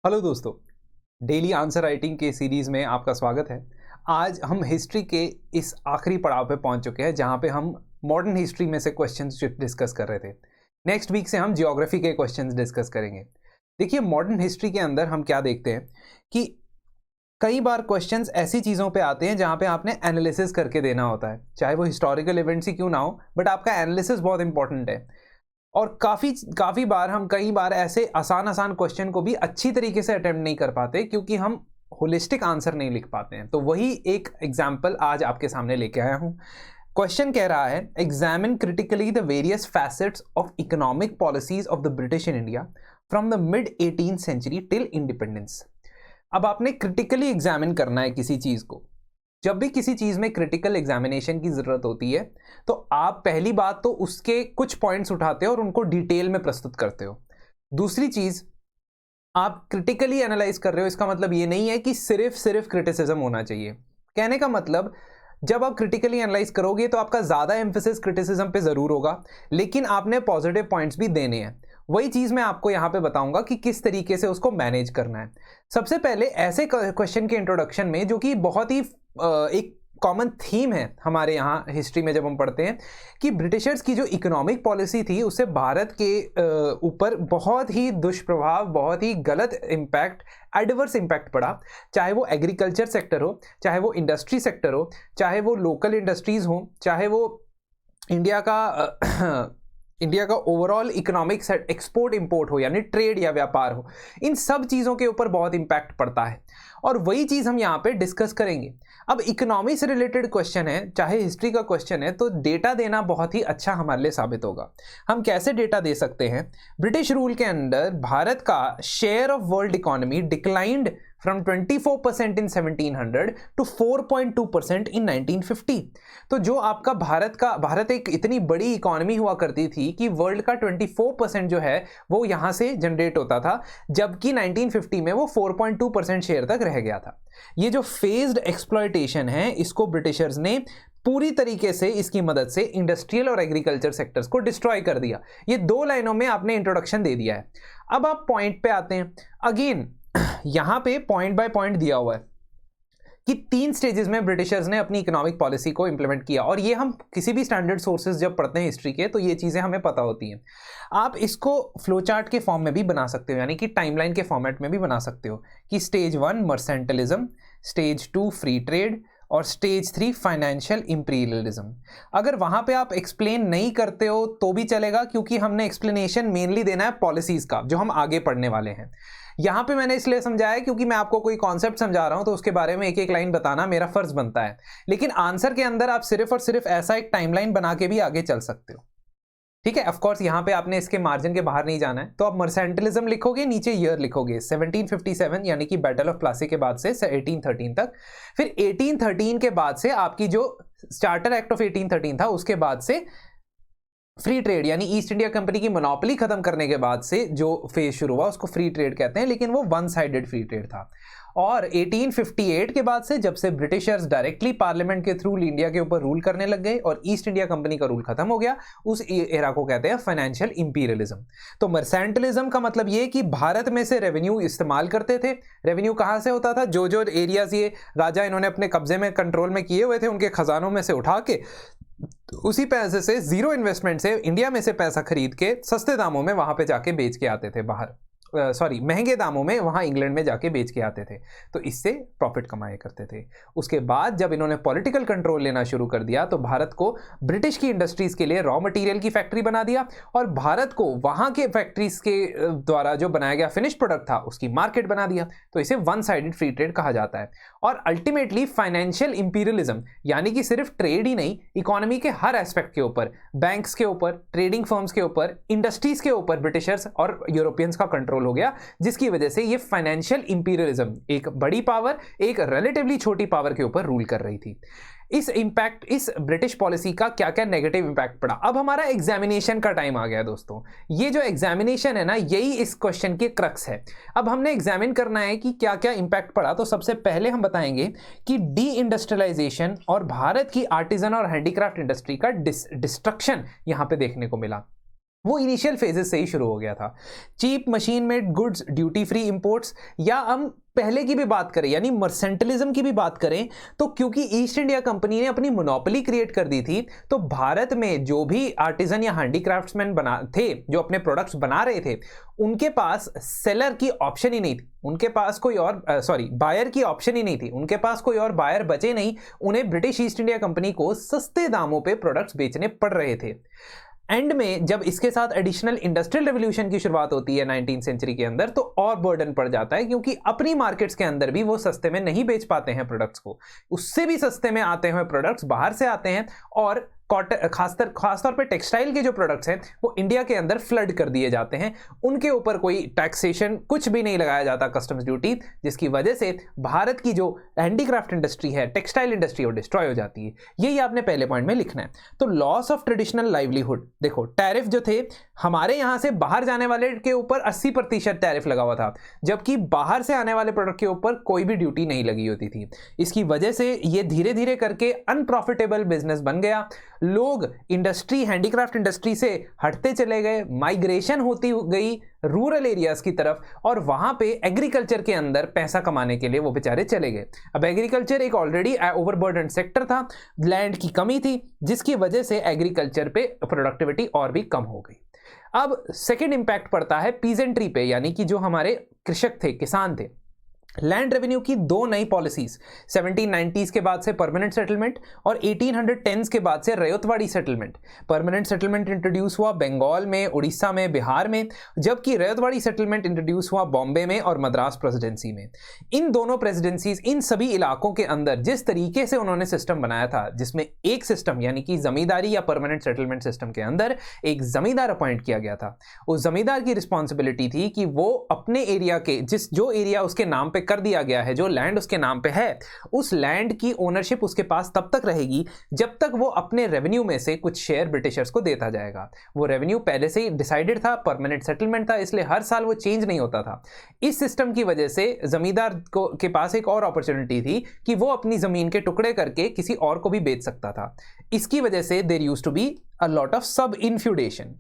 Hello दोस्तों, daily answer writing के series में आपका स्वागत है। आज हम हिस्ट्री के इस आखिरी पड़ाव पे पहुंच चुके हैं जहां पे हम मॉडर्न हिस्ट्री में से क्वेश्चंस डिस्कस कर रहे थे। नेक्स्ट वीक से हम ज्योग्राफी के क्वेश्चंस डिस्कस करेंगे। देखिए, मॉडर्न हिस्ट्री के अंदर हम क्या देखते हैं कि कई बार क्वेश्चंस ऐसी चीज़ों पे आते हैं जहां पे आपने एनालिसिस करके देना होता है, चाहे वो हिस्टोरिकल इवेंट्स ही क्यों ना हो, बट आपका एनालिसिस बहुत इंपॉर्टेंट है। और काफ़ी काफ़ी बार हम कई बार ऐसे आसान क्वेश्चन को भी अच्छी तरीके से अटेम्प्ट नहीं कर पाते क्योंकि हम होलिस्टिक आंसर नहीं लिख पाते हैं। तो वही एक एग्जाम्पल आज आपके सामने लेके आया हूँ। क्वेश्चन कह रहा है, examine critically the various facets of economic policies of the British in India from the mid 18th century till independence. अब आपने क्रिटिकली एग्जामिन करना है किसी चीज़ को। जब भी किसी चीज़ में क्रिटिकल एग्जामिनेशन की ज़रूरत होती है तो आप पहली बात तो उसके कुछ पॉइंट्स उठाते हो और उनको डिटेल में प्रस्तुत करते हो। दूसरी चीज़, आप क्रिटिकली एनालाइज कर रहे हो, इसका मतलब ये नहीं है कि सिर्फ क्रिटिसिज्म होना चाहिए। कहने का मतलब, जब आप क्रिटिकली एनालाइज करोगे तो आपका ज़्यादा एम्फेसिस क्रिटिसिज्म पे ज़रूर होगा, लेकिन आपने पॉजिटिव पॉइंट्स भी देने हैं। वही चीज़ मैं आपको यहाँ पे बताऊंगा कि किस तरीके से उसको मैनेज करना है। सबसे पहले ऐसे क्वेश्चन के इंट्रोडक्शन में, जो कि बहुत ही एक कॉमन थीम है हमारे यहाँ हिस्ट्री में जब हम पढ़ते हैं, कि ब्रिटिशर्स की जो इकोनॉमिक पॉलिसी थी उससे भारत के ऊपर बहुत ही दुष्प्रभाव, बहुत ही गलत इम्पैक्ट, एडवर्स इम्पैक्ट पड़ा। चाहे वो एग्रीकल्चर सेक्टर हो, चाहे वो इंडस्ट्री सेक्टर हो, चाहे वो लोकल इंडस्ट्रीज हो, चाहे वो इंडिया का इंडिया का ओवरऑल इकोनॉमिक एक्सपोर्ट इंपोर्ट हो, यानी ट्रेड या व्यापार हो, इन सब चीज़ों के ऊपर बहुत इंपैक्ट पड़ता है। और वही चीज़ हम यहाँ पे डिस्कस करेंगे। अब इकोनॉमी से रिलेटेड क्वेश्चन है, चाहे हिस्ट्री का क्वेश्चन है, तो डेटा देना बहुत ही अच्छा हमारे लिए साबित होगा। हम कैसे डेटा दे सकते हैं? ब्रिटिश रूल के अंदर भारत का share of world economy declined from 24% in 1700 to 4.2% in 1950। तो जो आपका भारत एक इतनी बड़ी इकोनॉमी हुआ करती थी कि वर्ल्ड का 24% जो है वो यहाँ से जनरेट होता था, जबकि 1950 में वो 4.2% शेयर तक रह गया था। ये जो फेज्ड एक्सप्लॉयटेशन है, इसको ब्रिटिशर्स ने पूरी तरीके से इसकी मदद से इंडस्ट्रियल और एग्रीकल्चर सेक्टर्स को डिस्ट्रॉय कर दिया। ये 2 लाइनों में आपने इंट्रोडक्शन दे दिया है। अब आप पॉइंट पे आते हैं। अगेन यहां पे पॉइंट बाय पॉइंट दिया हुआ है कि 3 स्टेजेस में ब्रिटिशर्स ने अपनी इकोनॉमिक पॉलिसी को इंप्लीमेंट किया, और ये हम किसी भी स्टैंडर्ड सोर्सेज जब पढ़ते हैं हिस्ट्री के, तो ये चीज़ें हमें पता होती हैं। आप इसको फ्लो चार्ट के फॉर्म में भी बना सकते हो, यानी कि टाइमलाइन के फॉर्मेट में भी बना सकते हो कि स्टेज 1 मर्सेंटलिज्म, स्टेज 2 फ्री ट्रेड और स्टेज 3 फाइनेंशियल इंपीरियलिज्म। अगर वहां पे आप एक्सप्लेन नहीं करते हो तो भी चलेगा, क्योंकि हमने एक्सप्लेनेशन मेनली देना है पॉलिसीज का, जो हम आगे पढ़ने वाले हैं। यहां पे मैंने इसलिए समझाया क्योंकि मैं आपको कोई कॉन्सेप्ट समझा रहा हूं तो उसके बारे में एक एक लाइन बताना मेरा फर्ज बनता है, लेकिन आंसर के अंदर आप सिर्फ और सिर्फ ऐसा एक टाइमलाइन बना के भी आगे चल सकते हो। ठीक है, ऑफ कोर्स यहाँ पे आपने इसके मार्जिन के बाहर नहीं जाना है। तो आप मर्सेंटलिज्म लिखोगे, नीचे ईयर लिखोगे 1757 यानी कि बैटल ऑफ प्लासी के बाद से 1813 तक। फिर 1813 के बाद से आपकी जो चार्टर एक्ट ऑफ 1813 था, उसके बाद से फ्री ट्रेड यानी ईस्ट इंडिया कंपनी की मोनोपोली खत्म करने के बाद से जो फेज शुरू हुआ उसको फ्री ट्रेड कहते हैं, लेकिन वो वन साइडेड फ्री ट्रेड था। और 1858 के बाद से, जब से ब्रिटिशर्स डायरेक्टली पार्लियामेंट के थ्रू इंडिया के ऊपर रूल करने लग गए और ईस्ट इंडिया कंपनी का रूल खत्म हो गया, उस एरा को कहते हैं फाइनेंशियल इंपीरियलिज्म। तो मर्सेंटलिज्म का मतलब ये कि भारत में से रेवेन्यू इस्तेमाल करते थे। रेवेन्यू कहाँ से होता था? जो जो एरियाज ये राजा इन्होंने अपने कब्जे में, कंट्रोल में किए हुए थे, उनके खजानों में से उठा के उसी पैसे से, जीरो इन्वेस्टमेंट से, इंडिया में से पैसा खरीद के सस्ते दामों में वहां पे जाके बेच के आते थे बाहर, महंगे दामों में वहाँ इंग्लैंड में जाके बेच के आते थे। तो इससे प्रॉफिट कमाया करते थे। उसके बाद जब इन्होंने पॉलिटिकल कंट्रोल लेना शुरू कर दिया तो भारत को ब्रिटिश की इंडस्ट्रीज के लिए रॉ मटेरियल की फैक्ट्री बना दिया, और भारत को वहाँ के फैक्ट्रीज के द्वारा जो बनाया गया फिनिश प्रोडक्ट था उसकी मार्केट बना दिया। तो इसे वन साइडेड फ्री ट्रेड कहा जाता है। और अल्टीमेटली फाइनेंशियल इंपीरियलिज्म, यानी कि सिर्फ ट्रेड ही नहीं, इकोनॉमी के हर एस्पेक्ट के ऊपर, बैंक्स के ऊपर, ट्रेडिंग फर्म्स के ऊपर, इंडस्ट्रीज के ऊपर ब्रिटिशर्स और यूरोपियंस का कंट्रोल हो गया, जिसकी वजह से ये फाइनेंशियल इंपीरियलिज्म, एक बड़ी पावर एक रिलेटिवली छोटी पावर के ऊपर रूल कर रही थी। इस ब्रिटिश पॉलिसी का क्या क्या नेगेटिव इंपैक्ट पड़ा। अब हमारा एग्जामिनेशन का टाइम आ गया दोस्तों। ये जो एग्जामिनेशन है ना, यही इस क्वेश्चन की क्रक्स है। अब हमने एग्जामिन करना है कि क्या क्या इंपैक्ट पड़ा। तो सबसे पहले हम बताएंगे कि डी इंडस्ट्रियलाइजेशन और भारत की आर्टिजन और हैंडीक्राफ्ट इंडस्ट्री का डिस्ट्रक्शन यहां पे देखने को मिला। वो इनिशियल फेजेस से ही शुरू हो गया था। Cheap machine made goods, duty free imports, या हम पहले की भी बात करें यानी मर्सेंटलिज्म की भी बात करें, तो क्योंकि ईस्ट इंडिया कंपनी ने अपनी मोनोपोली क्रिएट कर दी थी, तो भारत में जो भी आर्टिजन या हैंडीक्राफ्ट्समैन बना थे जो अपने प्रोडक्ट्स बना रहे थे, उनके पास सेलर की ऑप्शन ही नहीं थी, उनके पास कोई और बायर की ऑप्शन ही नहीं थी, उनके पास कोई और बायर बचे नहीं, उन्हें ब्रिटिश ईस्ट इंडिया कंपनी को सस्ते दामों पे प्रोडक्ट्स बेचने पड़ रहे थे। एंड में जब इसके साथ एडिशनल इंडस्ट्रियल रेवोल्यूशन की शुरुआत होती है 19th सेंचुरी के अंदर, तो और बर्डन पड़ जाता है, क्योंकि अपनी मार्केट्स के अंदर भी वो सस्ते में नहीं बेच पाते हैं प्रोडक्ट्स को, उससे भी सस्ते में आते हुए प्रोडक्ट्स बाहर से आते हैं, और खासतौर पे टेक्सटाइल के जो प्रोडक्ट्स हैं वो इंडिया के अंदर फ्लड कर दिए जाते हैं, उनके ऊपर कोई टैक्सेशन कुछ भी नहीं लगाया जाता, कस्टम्स ड्यूटी, जिसकी वजह से भारत की जो हैंडीक्राफ्ट इंडस्ट्री है, टेक्सटाइल इंडस्ट्री, वो डिस्ट्रॉय हो जाती है। यही आपने पहले पॉइंट में लिखना है। तो लॉस ऑफ ट्रेडिशनल लाइवलीहुड, देखो टैरिफ जो थे हमारे यहां से बाहर जाने वाले के ऊपर 80% टैरिफ लगा हुआ था, जबकि बाहर से आने वाले प्रोडक्ट के ऊपर कोई भी ड्यूटी नहीं लगी होती थी। इसकी वजह से ये धीरे धीरे करके अनप्रॉफिटेबल बिजनेस बन गया, लोग इंडस्ट्री, हैंडीक्राफ्ट इंडस्ट्री से हटते चले गए, माइग्रेशन होती गई रूरल एरियाज की तरफ, और वहां पे एग्रीकल्चर के अंदर पैसा कमाने के लिए वो बेचारे चले गए। अब एग्रीकल्चर एक ऑलरेडी ओवरबर्डन सेक्टर था, लैंड की कमी थी, जिसकी वजह से एग्रीकल्चर पे प्रोडक्टिविटी और भी कम हो गई। अब सेकेंड इंपैक्ट पड़ता है पीजेंट्री पे, यानी कि जो हमारे कृषक थे, किसान थे। लैंड रेवेन्यू की दो नई पॉलिसीज 1790s के बाद से परमानेंट सेटलमेंट और 1810s के बाद से ryotwari settlement. Permanent settlement introduce हुआ बंगाल में, उड़ीसा में, बिहार में, जबकि रयतवाड़ी सेटलमेंट इंट्रोड्यूस हुआ बॉम्बे में और मद्रास प्रेसिडेंसी में। इन दोनों प्रेसिडेंसीज, इन सभी इलाकों के अंदर जिस तरीके से उन्होंने सिस्टम बनाया था, जिसमें एक सिस्टम यानी कि जमींदारी या परमानेंट सेटलमेंट सिस्टम के अंदर एक जमींदार अपॉइंट किया गया था। उस जमींदार की रिस्पॉन्सिबिलिटी थी कि वो अपने एरिया के जो एरिया उसके नाम पे कर दिया गया है, जो लैंड उसके नाम पे है, उस लैंड की ओनरशिप उसके पास तब तक रहेगी जब तक वो अपने रेवेन्यू में से कुछ शेयर ब्रिटिशर्स को देता जाएगा। वो रेवेन्यू पहले से ही डिसाइडेड था, परमानेंट सेटलमेंट था, इसलिए हर साल वो चेंज नहीं होता था। इस सिस्टम की वजह से जमींदार के पास एक और अपॉर्चुनिटी थी कि वो अपनी जमीन के टुकड़े करके किसी और को भी बेच सकता था। इसकी वजह से there used to be a lot of subinfeudation,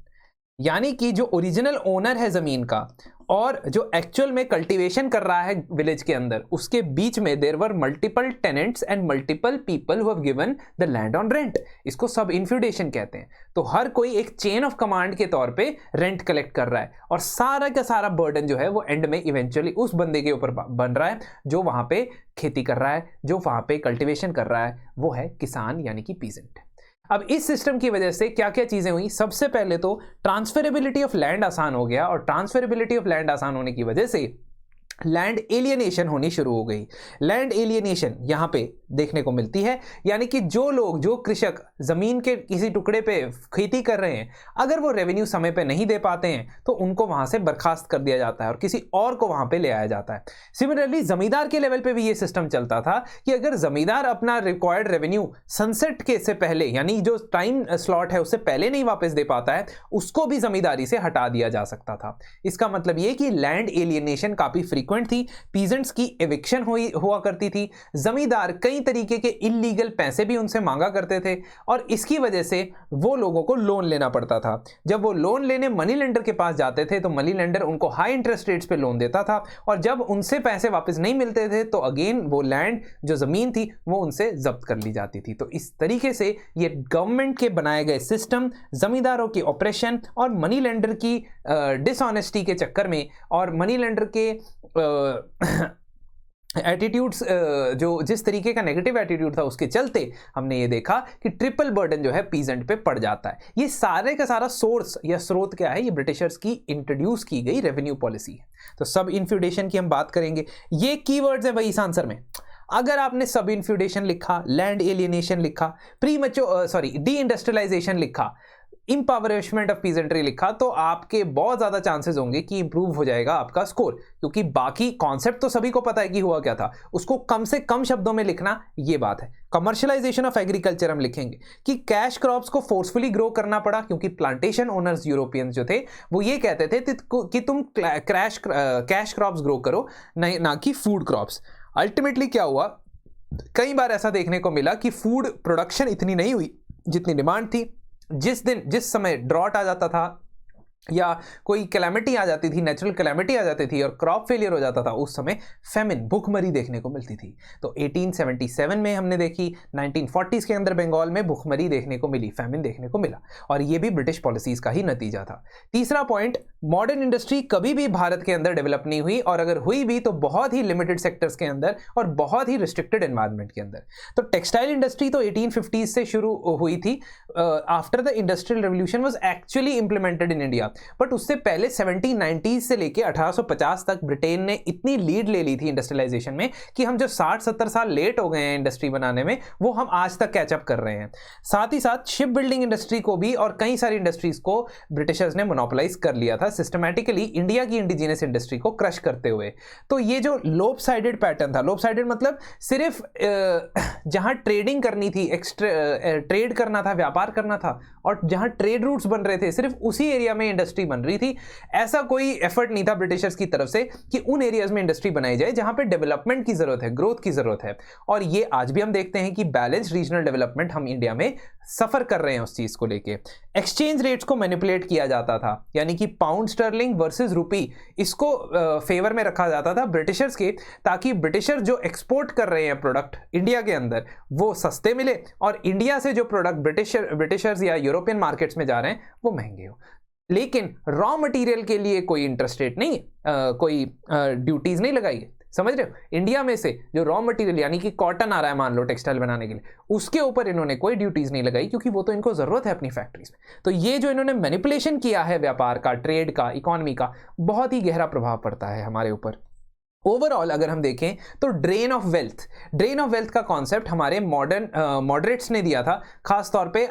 यानी कि जो ओरिजिनल ओनर है जमीन का और जो एक्चुअल में कल्टीवेशन कर रहा है विलेज के अंदर, उसके बीच में there were multiple tenants and multiple people who have given the land on rent. इसको सब इन्फ्यूडेशन कहते हैं। तो हर कोई एक चेन ऑफ कमांड के तौर पे रेंट कलेक्ट कर रहा है, और सारा का सारा बर्डन जो है वो एंड में इवेंचुअली उस बंदे के ऊपर बन रहा है जो वहां पे खेती कर रहा है, जो वहां पे कल्टीवेशन कर रहा है, वो है किसान यानी कि पीजेंट। अब इस सिस्टम की वजह से क्या क्या चीजें हुई? सबसे पहले तो ट्रांसफरेबिलिटी ऑफ लैंड आसान हो गया, और ट्रांसफरेबिलिटी ऑफ लैंड आसान होने की वजह से लैंड एलियनेशन होनी शुरू हो गई। लैंड एलियनेशन यहां पे देखने को मिलती है, यानी कि जो लोग, जो कृषक जमीन के किसी टुकड़े पे खेती कर रहे हैं, अगर वो रेवेन्यू समय पे नहीं दे पाते हैं तो उनको वहां से बर्खास्त कर दिया जाता है और किसी और को वहां पे ले आया जाता है। सिमिलरली जमींदार के लेवल पे भी ये सिस्टम चलता था कि अगर जमींदार अपना रिक्वायर्ड रेवेन्यू सनसेट के से पहले, यानी जो टाइम स्लॉट है उससे पहले नहीं वापस दे पाता है, उसको भी जमींदारी से हटा दिया जा सकता था। इसका मतलब ये कि लैंड एलियनेशन काफी फ्रीक्वेंट थी, पीजेंट्स की एविक्शन हुआ करती थी, जमींदार कई तरीके के इलीगल पैसे भी उनसे मांगा करते थे, और इसकी वजह से वो लोगों को लोन लेना पड़ता था। जब वो लोन लेने मनी लेंडर के पास जाते थे तो मनी लेंडर उनको हाई इंटरेस्ट रेट्स पे लोन देता था, और जब उनसे पैसे वापस नहीं मिलते थे तो अगेन वो लैंड, जो जमीन थी, वो उनसे जब्त कर ली जाती थी। तो इस तरीके से ये गवर्नमेंट के बनाए गए सिस्टम जमींदारों की ऑपरेशन और मनी लेंडर की डिसऑनेस्टी के चक्कर में, और मनी लेंडर के एटीट्यूड्स, जो जिस तरीके का नेगेटिव एटीट्यूड था, उसके चलते हमने ये देखा कि ट्रिपल बर्डन जो है पीजेंट पे पड़ जाता है। ये सारे का सारा सोर्स या स्रोत क्या है? ये ब्रिटिशर्स की इंट्रोड्यूस की गई रेवेन्यू पॉलिसी है। तो सब इन्फ्यूडेशन की हम बात करेंगे, ये कीवर्ड्स है भाई इस आंसर में। अगर आपने सब इन्फ्यूडेशन लिखा, लैंड एलियनेशन लिखा, डी इंडस्ट्रियलाइजेशन लिखा, इंपावरमेंट ऑफ पीजेंट्री लिखा, तो आपके बहुत ज्यादा चांसेस होंगे कि इंप्रूव हो जाएगा आपका स्कोर, क्योंकि बाकी कॉन्सेप्ट तो सभी को पता है कि हुआ क्या था, उसको कम से कम शब्दों में लिखना, ये बात है। कमर्शियलाइजेशन ऑफ एग्रीकल्चर हम लिखेंगे कि कैश क्रॉप्स को फोर्सफुली ग्रो करना पड़ा, क्योंकि प्लांटेशन ओनर्स यूरोपियंस जो थे वो ये कहते थे कि तुम कैश क्रॉप्स ग्रो करो, ना कि फूड क्रॉप्स। अल्टीमेटली क्या हुआ, कई बार ऐसा देखने को मिला कि फूड प्रोडक्शन इतनी नहीं हुई जितनी डिमांड थी। जिस समय ड्रॉट आ जाता था, या कोई कैलामिटी आ जाती थी, नेचुरल कैलामिटी आ जाती थी और क्रॉप फेलियर हो जाता था, उस समय फेमिन, भूखमरी देखने को मिलती थी। तो 1877 में हमने देखी, 1940s के अंदर बंगाल में भूखमरी देखने को मिली, फेमिन देखने को मिला, और ये भी ब्रिटिश पॉलिसीज का ही नतीजा था। तीसरा पॉइंट, मॉडर्न इंडस्ट्री कभी भी भारत के अंदर डेवलप नहीं हुई, और अगर हुई भी तो बहुत ही लिमिटेड सेक्टर्स के अंदर और बहुत ही रिस्ट्रिक्टेड एनवायरनमेंट के अंदर। तो टेक्सटाइल इंडस्ट्री तो 1850s से शुरू हुई थी, after the industrial revolution was actually implemented in India, but उससे पहले 1790s से लेके 1850 तक ब्रिटेन ने इतनी लीड ले ली थी इंडस्ट्रियलाइजेशन में कि हम जो 60-70 साल लेट हो गए हैं इंडस्ट्री बनाने में, वो हम आज तक कैचअप कर रहे हैं। साथ ही साथ शिप बिल्डिंग इंडस्ट्री को भी और कई सारी इंडस्ट्रीज को ब्रिटिशर्स ने मोनोपोलाइज कर लिया था सिस्टमैटिकली, इंडिया की इंडिजिनस इंडस्ट्री को क्रश करते हुए। तो ये जो लोप साइडेड पैटर्न था, लोप साइडेड मतलब सिर्फ जहां ट्रेडिंग करनी थी, ट्रेड करना था, व्यापार करना था, और जहां ट्रेड रूट्स बन रहे थे सिर्फ उसी एरिया में इंडस्ट्री बन रही थी। ऐसा कोई एफर्ट नहीं था ब्रिटिशर्स की तरफ से कि उन एरियाज में इंडस्ट्री बनाई जाए जहां पे डेवलपमेंट की जरूरत है, ग्रोथ की जरूरत है। और ये आज भी हम देखते हैं कि बैलेंस रीजनल डेवलपमेंट हम इंडिया में सफर कर रहे हैं उस चीज को लेके। एक्सचेंज रेट्स को मैनिपुलेट किया जाता था, यानी कि पाउंड स्टर्लिंग वर्सेस रुपी, इसको फेवर में रखा जाता था ब्रिटिशर्स के, ताकि ब्रिटिशर जो एक्सपोर्ट कर रहे हैं प्रोडक्ट इंडिया के अंदर वो सस्ते मिले, और इंडिया से जो प्रोडक्ट ब्रिटिशर्स या यूरोपियन मार्केट्स में जा रहे हैं वो महंगे हो। लेकिन रॉ मटेरियल के लिए कोई इंटरेस्ट रेट नहीं, कोई ड्यूटीज नहीं लगाई है, समझ रहे हो। इंडिया में से जो रॉ मटेरियल यानी कि कॉटन आ रहा है मान लो टेक्सटाइल बनाने के लिए, उसके ऊपर इन्होंने कोई ड्यूटीज नहीं लगाई, क्योंकि वो तो इनको जरूरत है अपनी फैक्ट्रीज में। तो ये जो इन्होंने मैनिपुलेशन किया है व्यापार का, ट्रेड का, इकोनॉमी का, बहुत ही गहरा प्रभाव पड़ता है हमारे ऊपर। ओवरऑल अगर हम देखें तो ड्रेन ऑफ वेल्थ का कॉन्सेप्ट हमारे मॉडरेट्स ने दिया था, खास तौर पे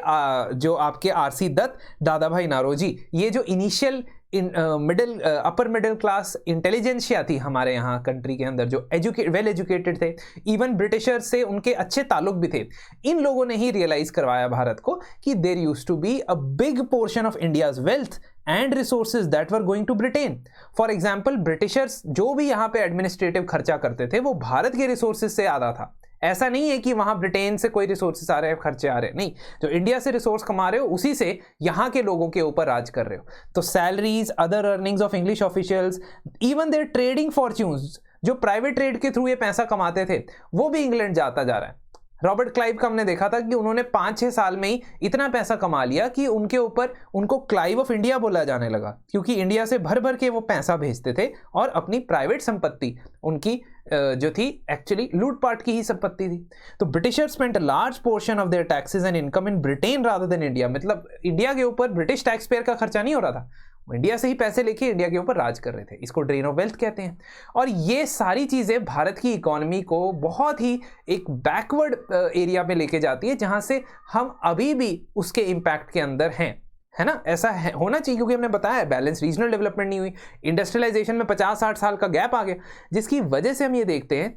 जो आपके आरसी दत्त, दादा भाई नारोजी, ये जो initial upper middle class intelligentsia थी हमारे यहाँ कंट्री के अंदर, जो वेल एजुकेटेड थे, इवन ब्रिटिशर्स से उनके अच्छे ताल्लुक भी थे, इन लोगों ने ही रियलाइज करवाया भारत को कि there used to be a big portion of India's wealth and resources that were going to Britain. For example, Britishers जो भी यहाँ पे एडमिनिस्ट्रेटिव खर्चा करते थे वो भारत के रिसोर्सेज से आधा था। ऐसा नहीं है कि वहां ब्रिटेन से कोई रिसोर्सेस आ रहे हैं, खर्चे आ रहे हैं, नहीं, जो इंडिया से रिसोर्स कमा रहे हो उसी से यहाँ के लोगों के ऊपर राज कर रहे हो। तो salaries, other earnings of English officials, even their trading fortunes, जो प्राइवेट ट्रेड के थ्रू ये पैसा कमाते थे, वो भी इंग्लैंड जाता जा रहा है। रॉबर्ट क्लाइव का हमने देखा था कि उन्होंने 5-6 साल में ही इतना पैसा कमा लिया कि उनके ऊपर उनको क्लाइव ऑफ इंडिया बोला जाने लगा, क्योंकि इंडिया से भर भर के वो पैसा भेजते थे और अपनी प्राइवेट संपत्ति उनकी जो थी एक्चुअली लूटपाट की ही संपत्ति थी। तो Britishers spent a large portion of their taxes and income in Britain rather than India, मतलब इंडिया के ऊपर ब्रिटिश टैक्स पेयर का खर्चा नहीं हो रहा था, इंडिया से ही पैसे लेके इंडिया के ऊपर राज कर रहे थे। इसको ड्रेन ऑफ वेल्थ कहते हैं। और ये सारी चीजें भारत की इकोनॉमी को बहुत ही एक बैकवर्ड एरिया में लेके जाती है, जहां से हम अभी भी उसके इम्पैक्ट के अंदर हैं, है ना। ऐसा होना चाहिए, क्योंकि हमने बताया बैलेंस रीजनल डेवलपमेंट नहीं हुई, इंडस्ट्रियलाइजेशन में 50-60 साल का गैप आ गया, जिसकी वजह से हम ये देखते हैं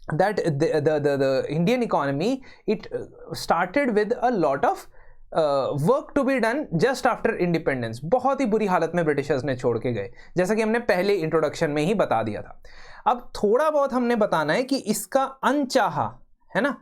that the Indian economy it started with a lot of work to be done just after independence. बहुत ही बुरी हालत में ब्रिटिशर्स ने छोड़ के गए, जैसा कि हमने पहले इंट्रोडक्शन में ही बता दिया था। अब थोड़ा बहुत हमने बताना है कि इसका अनचाहा, है ना,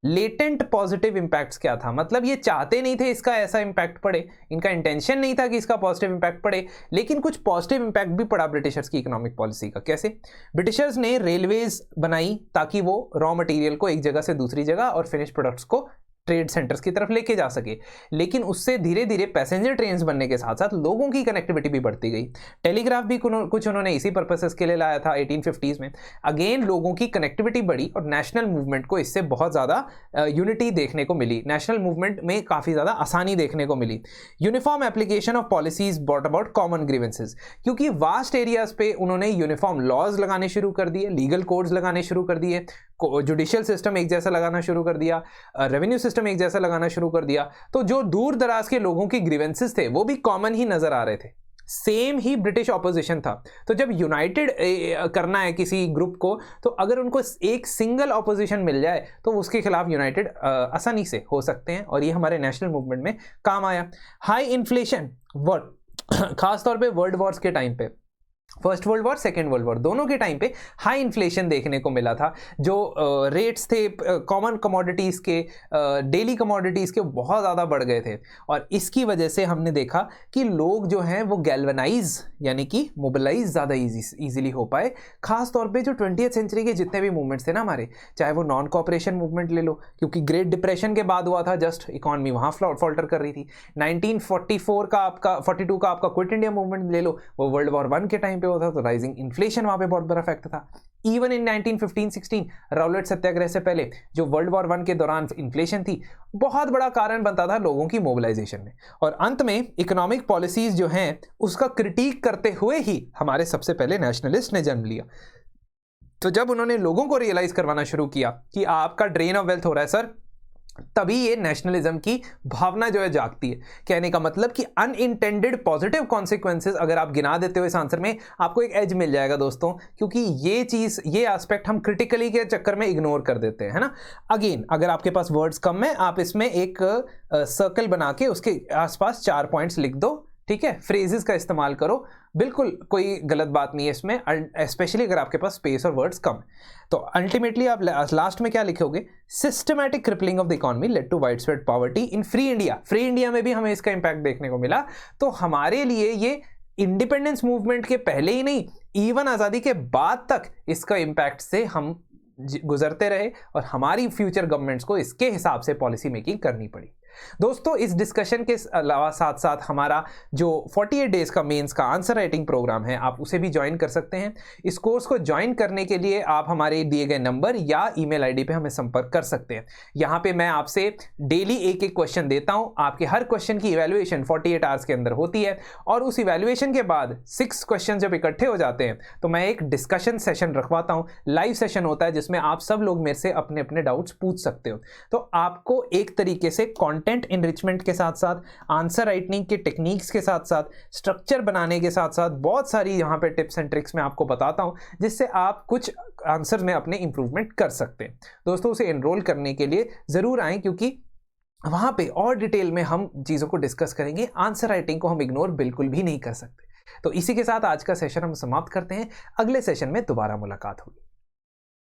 लेटेंट पॉजिटिव इंपैक्ट्स क्या था। मतलब ये चाहते नहीं थे इसका ऐसा इंपैक्ट पड़े, इनका इंटेंशन नहीं था कि इसका पॉजिटिव इंपैक्ट पड़े, लेकिन कुछ पॉजिटिव इंपैक्ट भी पड़ा ब्रिटिशर्स की इकोनॉमिक पॉलिसी का। कैसे? ब्रिटिशर्स ने रेलवेज बनाई ताकि वो रॉ मटेरियल को एक जगह से दूसरी जगह और फिनिश प्रोडक्ट्स को ट्रेड सेंटर्स की तरफ लेके जा सके, लेकिन उससे धीरे धीरे पैसेंजर ट्रेन्स बनने के साथ साथ लोगों की कनेक्टिविटी भी बढ़ती गई। टेलीग्राफ भी कुछ उन्होंने इसी पर्पसेस के लिए लाया था 1850s में। अगेन लोगों की कनेक्टिविटी बढ़ी और नेशनल मूवमेंट को इससे बहुत ज़्यादा यूनिटी देखने को मिली, नेशनल मूवमेंट में काफ़ी ज़्यादा आसानी देखने को मिली। Uniform application of policies brought about common grievances, क्योंकि वास्ट एरियाज पे उन्होंने यूनिफॉर्म लॉज लगाने शुरू कर दिए, लीगल कोड्स लगाने शुरू कर दिए, जुडिशियल सिस्टम एक जैसा लगाना शुरू कर दिया, रेवेन्यू सिस्टम एक जैसा लगाना शुरू कर दिया। तो जो दूर दराज के लोगों की ग्रीवेंसेस थे वो भी कॉमन ही नजर आ रहे थे। सेम ही ब्रिटिश ऑपोजिशन था। तो जब यूनाइटेड करना है किसी ग्रुप को, तो अगर उनको एक सिंगल ऑपोजिशन मिल जाए तो उसके खिलाफ यूनाइटेड आसानी से हो सकते हैं, और ये हमारे नेशनल मूवमेंट में काम आया। हाई इन्फ्लेशन, खासतौर पे वर्ल्ड वॉर्स के टाइम पे first world war, second world war, दोनों के टाइम पे हाई इन्फ्लेशन देखने को मिला था। जो रेट्स थे कॉमन कमोडिटीज़ के, डेली कमोडिटीज़ के, बहुत ज़्यादा बढ़ गए थे। और इसकी वजह से हमने देखा कि लोग जो हैं वो गैल्वनाइज यानी कि मोबिलाइज ज़्यादा ईजिली हो पाए। खास तौर पे जो 20th सेंचुरी के जितने भी मूवमेंट्स थे ना हमारे, चाहे वो नॉन कॉपरेशन मूवमेंट ले लो, क्योंकि ग्रेट डिप्रेशन के बाद हुआ था, जस्ट इकॉनमी वहाँ फॉल्टर कर रही थी। 1944 का आपका 42 का आपका क्विट इंडिया मूवमेंट ले लो, वो वर्ल्ड वॉर 1 के टाइम पे होता, तो राइजिंग इन्फ्लेशन वहां पे बहुत बड़ा फैक्टर था। इवन इन 1915-16 राउलेट सत्याग्रह से पहले जो वर्ल्ड वॉर 1 के दौरान इन्फ्लेशन थी, बहुत बड़ा कारण बनता था लोगों की मोबिलाइजेशन में। और अंत में इकोनॉमिक पॉलिसीज जो हैं उसका क्रिटिक करते हुए ही हमारे सबसे पहले नेशनलिस्ट ने जन्म लिया। तो जब उन्होंने लोगों को रियलाइज करवाना शुरू किया कि आपका ड्रेन ऑफ वेल्थ हो रहा है सर, तभी ये नेशनलिज्म की भावना जो है जागती है। कहने का मतलब कि अनइंटेंडेड पॉजिटिव कॉन्सिक्वेंसेस अगर आप गिना देते हो इस आंसर में, आपको एक एज मिल जाएगा दोस्तों, क्योंकि ये चीज, ये एस्पेक्ट हम क्रिटिकली के चक्कर में इग्नोर कर देते हैं, है ना। अगेन अगर आपके पास वर्ड्स कम है, आप इसमें एक सर्कल बना के उसके आसपास 4 पॉइंट्स लिख दो, ठीक है। फ्रेजेस का इस्तेमाल करो, बिल्कुल कोई गलत बात नहीं है इसमें, स्पेशली अगर आपके पास स्पेस और वर्ड्स कम है। तो अल्टीमेटली आप लास्ट में क्या लिखोगे, systematic crippling of the economy led to widespread poverty in free India. Free India में भी हमें इसका इंपैक्ट देखने को मिला। तो हमारे लिए ये इंडिपेंडेंस मूवमेंट के पहले ही नहीं, इवन आज़ादी के बाद तक इसका इंपैक्ट से हम गुजरते रहे और हमारी फ्यूचर गवर्नमेंट्स को इसके हिसाब से पॉलिसी मेकिंग करनी पड़ी। दोस्तों इस डिस्कशन के अलावा साथ साथ हमारा जो 48 डेज का मेंस का आंसर राइटिंग प्रोग्राम है, आप उसे भी ज्वाइन कर सकते हैं। इस कोर्स को ज्वाइन करने के लिए आप हमारे दिए गए नंबर या ईमेल आईडी पे हमें संपर्क कर सकते हैं। यहाँ पे मैं आपसे डेली एक एक क्वेश्चन देता हूँ। आपके हर क्वेश्चन की इवैल्यूएशन 48 आवर्स के अंदर होती है और उस इवैल्यूएशन के बाद 6 क्वेश्चन जब इकट्ठे हो जाते हैं तो मैं एक डिस्कशन सेशन रखवाता हूँ। लाइव सेशन होता है जिसमें आप सब लोग मेरे से अपने अपने डाउट्स पूछ सकते हो। तो आपको एक तरीके से कंटेंट इनरिचमेंट के साथ साथ, आंसर राइटिंग के टेक्निक्स के साथ साथ, स्ट्रक्चर बनाने के साथ साथ बहुत सारी यहाँ पे टिप्स एंड ट्रिक्स मैं आपको बताता हूँ, जिससे आप कुछ आंसर में अपने इंप्रूवमेंट कर सकते हैं। दोस्तों उसे एनरोल करने के लिए ज़रूर आएँ, क्योंकि वहाँ पे और डिटेल में हम चीज़ों को डिस्कस करेंगे। आंसर राइटिंग को हम इग्नोर बिल्कुल भी नहीं कर सकते। तो इसी के साथ आज का सेशन हम समाप्त करते हैं। अगले सेशन में दोबारा मुलाकात होगी।